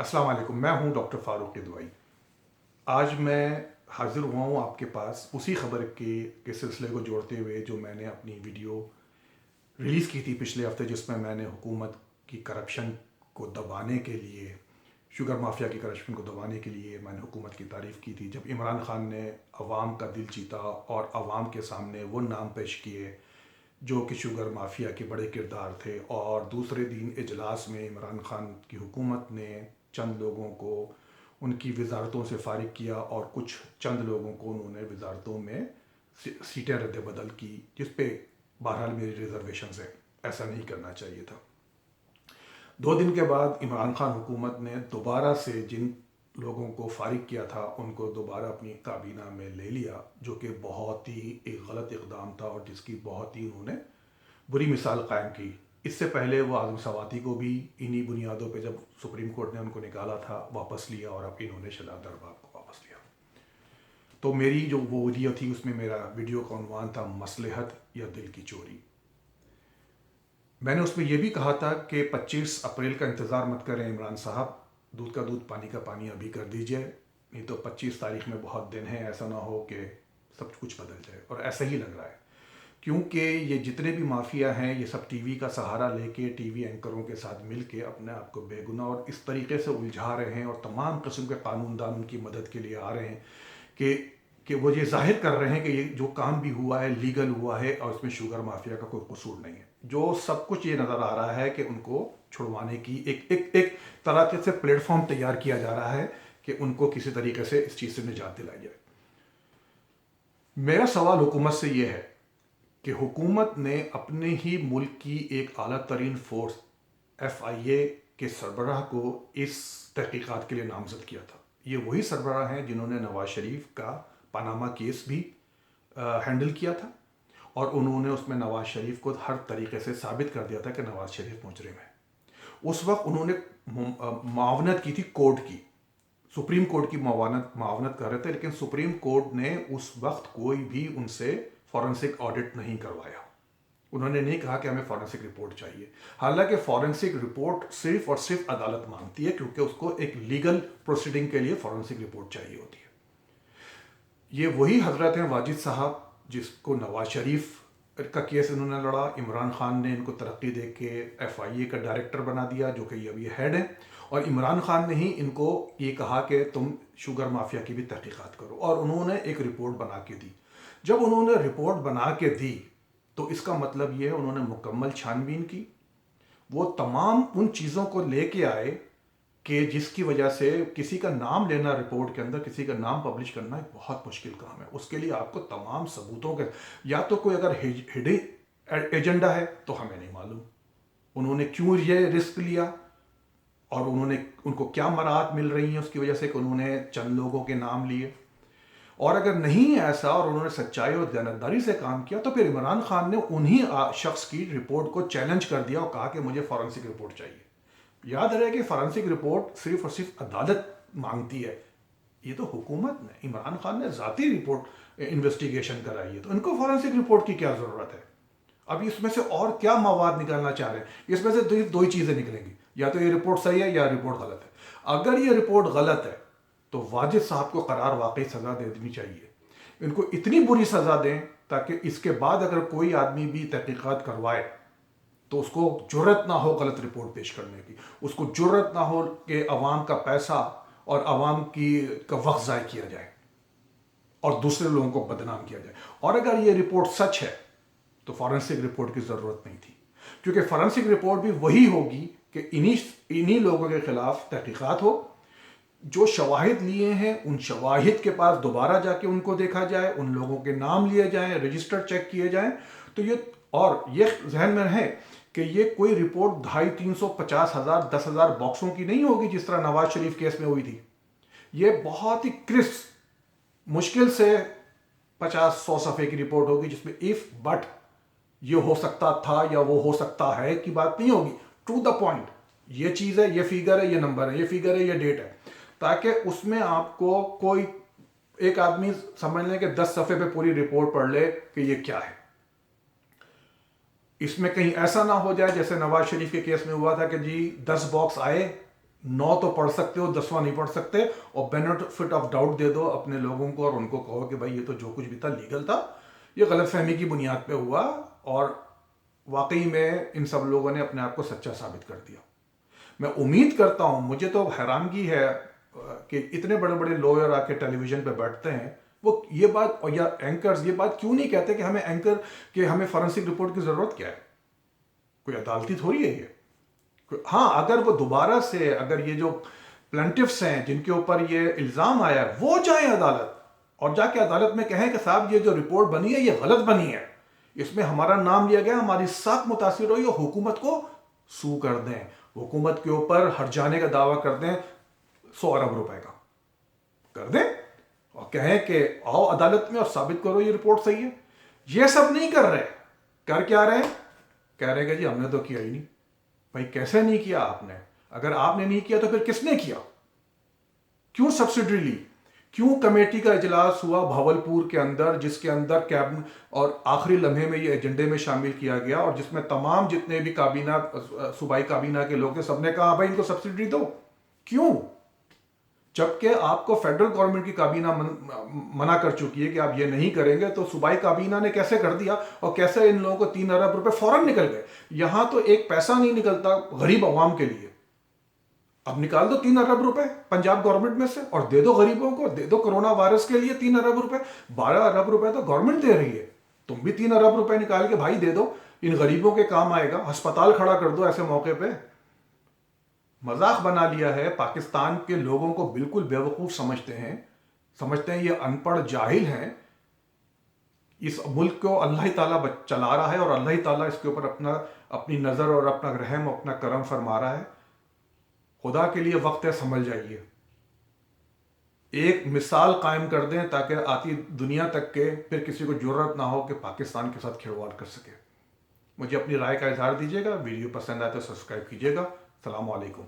السلام علیکم، میں ہوں ڈاکٹر فاروق قدوائی۔ آج میں حاضر ہوا ہوں آپ کے پاس اسی خبر کے سلسلے کو جوڑتے ہوئے جو میں نے اپنی ویڈیو ریلیز کی تھی پچھلے ہفتے، جس میں میں نے حکومت کی کرپشن کو دبانے کے لیے، شوگر مافیا کی کرپشن کو دبانے کے لیے میں نے حکومت کی تعریف کی تھی، جب عمران خان نے عوام کا دل جیتا اور عوام کے سامنے وہ نام پیش کیے جو کہ شوگر مافیا کے بڑے کردار تھے، اور دوسرے دن اجلاس میں عمران خان کی حکومت نے چند لوگوں کو ان کی وزارتوں سے فارغ کیا اور کچھ چند لوگوں کو انہوں نے وزارتوں میں سیٹیں رد بدل کی، جس پہ بہرحال میری ریزرویشنز ہے، ایسا نہیں کرنا چاہیے تھا۔ 2 دن کے بعد عمران خان حکومت نے دوبارہ سے جن لوگوں کو فارغ کیا تھا ان کو دوبارہ اپنی کابینہ میں لے لیا، جو کہ بہت ہی ایک غلط اقدام تھا اور جس کی بہت ہی انہوں نے بری مثال قائم کی۔ اس سے پہلے وہ اعظم سواتی کو بھی انہی بنیادوں پہ جب سپریم کورٹ نے ان کو نکالا تھا واپس لیا، اور اب انہوں نے شہزاد ارباب کو واپس لیا۔ تو میری جو وہ ویڈیو تھی اس میں میرا ویڈیو کا عنوان تھا مصلحت یا دل کی چوری۔ میں نے اس میں یہ بھی کہا تھا کہ 25 اپریل کا انتظار مت کریں عمران صاحب، دودھ کا دودھ پانی کا پانی ابھی کر دیجئے، نہیں تو 25 تاریخ میں بہت دن ہیں، ایسا نہ ہو کہ سب کچھ بدل جائے۔ اور ایسا ہی لگ رہا ہے، کیونکہ یہ جتنے بھی مافیا ہیں یہ سب ٹی وی کا سہارا لے کے، ٹی وی اینکروں کے ساتھ مل کے اپنے آپ کو بے گناہ اور اس طریقے سے الجھا رہے ہیں، اور تمام قسم کے قانون دان ان کی مدد کے لیے آ رہے ہیں کہ وہ یہ ظاہر کر رہے ہیں کہ یہ جو کام بھی ہوا ہے لیگل ہوا ہے اور اس میں شوگر مافیا کا کوئی قصور نہیں ہے۔ جو سب کچھ یہ نظر آ رہا ہے کہ ان کو چھڑوانے کی ایک طرح سے پلیٹ فارم تیار کیا جا رہا ہے کہ ان کو کسی طریقے سے اس چیز سے نجات دلائی جائے۔ میرا سوال حکومت سے یہ ہے کہ حکومت نے اپنے ہی ملک کی ایک اعلیٰ ترین فورس FIA کے سربراہ کو اس تحقیقات کے لیے نامزد کیا تھا۔ یہ وہی سربراہ ہیں جنہوں نے نواز شریف کا پاناما کیس بھی ہینڈل کیا تھا، اور انہوں نے اس میں نواز شریف کو ہر طریقے سے ثابت کر دیا تھا کہ نواز شریف مجرم ہے۔ اس وقت انہوں نے معاونت کی تھی کورٹ کی، سپریم کورٹ کی معاونت کر رہے تھے، لیکن سپریم کورٹ نے اس وقت کوئی بھی ان سے فورنسک آڈٹ نہیں کروایا۔ انہوں نے نہیں کہا کہ ہمیں فورنسک رپورٹ چاہیے، حالانکہ فورنسک رپورٹ صرف اور صرف عدالت مانگتی ہے، کیونکہ اس کو ایک لیگل پروسیڈنگ کے لیے فورنسک رپورٹ چاہیے ہوتی ہے۔ یہ وہی حضرت ہیں واجد صاحب جس کو نواز شریف کا کیس انہوں نے لڑا، عمران خان نے ان کو ترقی دے کے FIA کا ڈائریکٹر بنا دیا، جو کہ اب یہ ہیڈ ہیں، اور عمران خان نے ہی ان کو یہ کہا کہ تم شوگر مافیا کی بھی تحقیقات کرو، اور انہوں نے ایک رپورٹ بنا کے دی۔ جب انہوں نے رپورٹ بنا کے دی تو اس کا مطلب یہ ہے انہوں نے مکمل چھان بین کی، وہ تمام ان چیزوں کو لے کے آئے کہ جس کی وجہ سے کسی کا نام لینا رپورٹ کے اندر، کسی کا نام پبلش کرنا ایک بہت مشکل کام ہے۔ اس کے لیے آپ کو تمام ثبوتوں کے، یا تو کوئی اگر ہڈن ایجنڈا ہے تو ہمیں نہیں معلوم انہوں نے کیوں یہ رسک لیا، اور ان کو کیا مراعات مل رہی ہیں اس کی وجہ سے کہ انہوں نے چند لوگوں کے نام لیے، اور اگر نہیں ہے ایسا اور انہوں نے سچائی اور دیانتداری سے کام کیا تو پھر عمران خان نے انہی شخص کی رپورٹ کو چیلنج کر دیا اور کہا کہ مجھے فورنسک رپورٹ چاہیے۔ یاد رہے کہ فورنسک رپورٹ صرف اور صرف عدالت مانگتی ہے، یہ تو حکومت نے، عمران خان نے ذاتی رپورٹ انویسٹیگیشن کرائی ہے، تو ان کو فورنسک رپورٹ کی کیا ضرورت ہے؟ اب اس میں سے اور کیا مواد نکالنا چاہ رہے ہیں؟ اس میں سے دو ہی چیزیں نکلیں گی، یا تو یہ رپورٹ صحیح ہے یا رپورٹ غلط ہے۔ اگر یہ رپورٹ غلط ہے تو واجد صاحب کو قرار واقعی سزا دے دینی چاہیے، ان کو اتنی بری سزا دیں تاکہ اس کے بعد اگر کوئی آدمی بھی تحقیقات کروائے تو اس کو جرت نہ ہو غلط رپورٹ پیش کرنے کی، اس کو جرت نہ ہو کہ عوام کا پیسہ اور عوام کا وقت ضائع کیا جائے اور دوسرے لوگوں کو بدنام کیا جائے۔ اور اگر یہ رپورٹ سچ ہے تو فورنسک رپورٹ کی ضرورت نہیں تھی، کیونکہ فورنسک رپورٹ بھی وہی ہوگی کہ انہی لوگوں کے خلاف تحقیقات ہو، جو شواہد لیے ہیں ان شواہد کے پاس دوبارہ جا کے ان کو دیکھا جائے، ان لوگوں کے نام لیے جائیں، رجسٹر چیک کیے جائیں، تو یہ ذہن میں ہے کہ یہ کوئی رپورٹ 250-350 10,000 باکسوں کی نہیں ہوگی جس طرح نواز شریف کیس میں ہوئی تھی۔ یہ بہت ہی کرسپ، مشکل سے 50-100 صفحے کی رپورٹ ہوگی جس میں اف بٹ یہ ہو سکتا تھا یا وہ ہو سکتا ہے کی بات نہیں ہوگی، ٹو دا پوائنٹ، یہ چیز ہے، یہ فیگر ہے، یہ نمبر ہے، یہ فیگر ہے، یہ ڈیٹ ہے، تاکہ اس میں آپ کو کوئی ایک آدمی سمجھ لیں کہ 10 صفحے پہ پوری رپورٹ پڑھ لے کہ یہ کیا ہے۔ اس میں کہیں ایسا نہ ہو جائے جیسے نواز شریف کے کیس میں ہوا تھا کہ جی 10 باکس آئے 9 تو پڑھ سکتے ہو, 10واں نہیں پڑھ سکتے, اور بینیفٹ آف ڈاؤٹ دے دو اپنے لوگوں کو اور ان کو کہو کہ بھائی یہ تو جو کچھ بھی تھا لیگل تھا, یہ غلط فہمی کی بنیاد پہ ہوا, اور واقعی میں ان سب لوگوں نے اپنے آپ کو سچا ثابت کر دیا. میں امید کرتا ہوں, مجھے تو حیرانگی ہے کہ اتنے بڑے بڑے لوئر آ کے ٹیلی ویژن پہ بیٹھتے ہیں, وہ یہ بات, یا اینکرز یہ بات کیوں نہیں کہتے کہ ہمیں اینکر, کہ ہمیں فورنسک رپورٹ کی ضرورت کیا ہے, کوئی عدالتی تھوڑی ہے یہ. ہاں اگر وہ دوبارہ سے, اگر یہ جو پلانٹفس ہیں جن کے اوپر یہ الزام آیا ہے وہ جائیں عدالت, اور جا کے عدالت میں کہیں کہ صاحب یہ جو رپورٹ بنی ہے یہ غلط بنی ہے, اس میں ہمارا نام لیا گیا, ہماری ساکھ متاثر ہوئی, اور حکومت کو سو کر دیں, حکومت کے اوپر ہٹ جانے کا دعویٰ کر دیں 100 ارب روپے کا کر دیں, اور کہیں کہ آؤ عدالت میں اور ثابت کرو یہ رپورٹ صحیح ہے. یہ سب نہیں کر رہے. کر کیا رہے ہیں؟ کہہ رہے کہ جی ہم نے تو کیا ہی نہیں. بھائی کیسے نہیں کیا آپ نے؟ اگر آپ نے نہیں کیا تو پھر کس نے کیا؟ کیوں سبسڈری لی؟ کیوں کمیٹی کا اجلاس ہوا بھاولپور کے اندر, جس کے اندر کیبنٹ اور آخری لمحے میں یہ ایجنڈے میں شامل کیا گیا, اور جس میں تمام جتنے بھی کابینہ, صوبائی کابینہ کے لوگ ہیں, سب نے کہا بھائی ان کو سبسڈری دو. کیوں؟ جبکہ آپ کو فیڈرل گورنمنٹ کی کابینہ منع کر چکی ہے کہ آپ یہ نہیں کریں گے, تو صوبائی کابینہ نے کیسے کر دیا, اور کیسے ان لوگوں کو 3 ارب روپے فوراً نکل گئے. یہاں تو ایک پیسہ نہیں نکلتا غریب عوام کے لیے. اب نکال دو 3 ارب روپے پنجاب گورنمنٹ میں سے اور دے دو غریبوں کو, دے دو کرونا وائرس کے لیے 3 ارب روپے. 12 ارب روپے تو گورنمنٹ دے رہی ہے, تم بھی 3 ارب روپے نکال کے بھائی دے دو, ان غریبوں کے کام آئے گا. ہسپتال کھڑا کر دو ایسے موقع پہ. مذاق بنا لیا ہے. پاکستان کے لوگوں کو بالکل بیوقوف سمجھتے ہیں یہ ان پڑھ جاہل ہیں. اس ملک کو اللہ تعالیٰ چلا رہا ہے, اور اللہ تعالیٰ اس کے اوپر اپنی نظر اور اپنا رحم اور اپنا کرم فرما رہا ہے. خدا کے لیے وقت ہے, سمجھ جائیے. ایک مثال قائم کر دیں تاکہ آتی دنیا تک کے پھر کسی کو جرت نہ ہو کہ پاکستان کے ساتھ کھلواڑ کر سکے. مجھے اپنی رائے کا اظہار دیجیے گا. ویڈیو پسند آئے تو سبسکرائب کیجیے گا. السلام علیکم.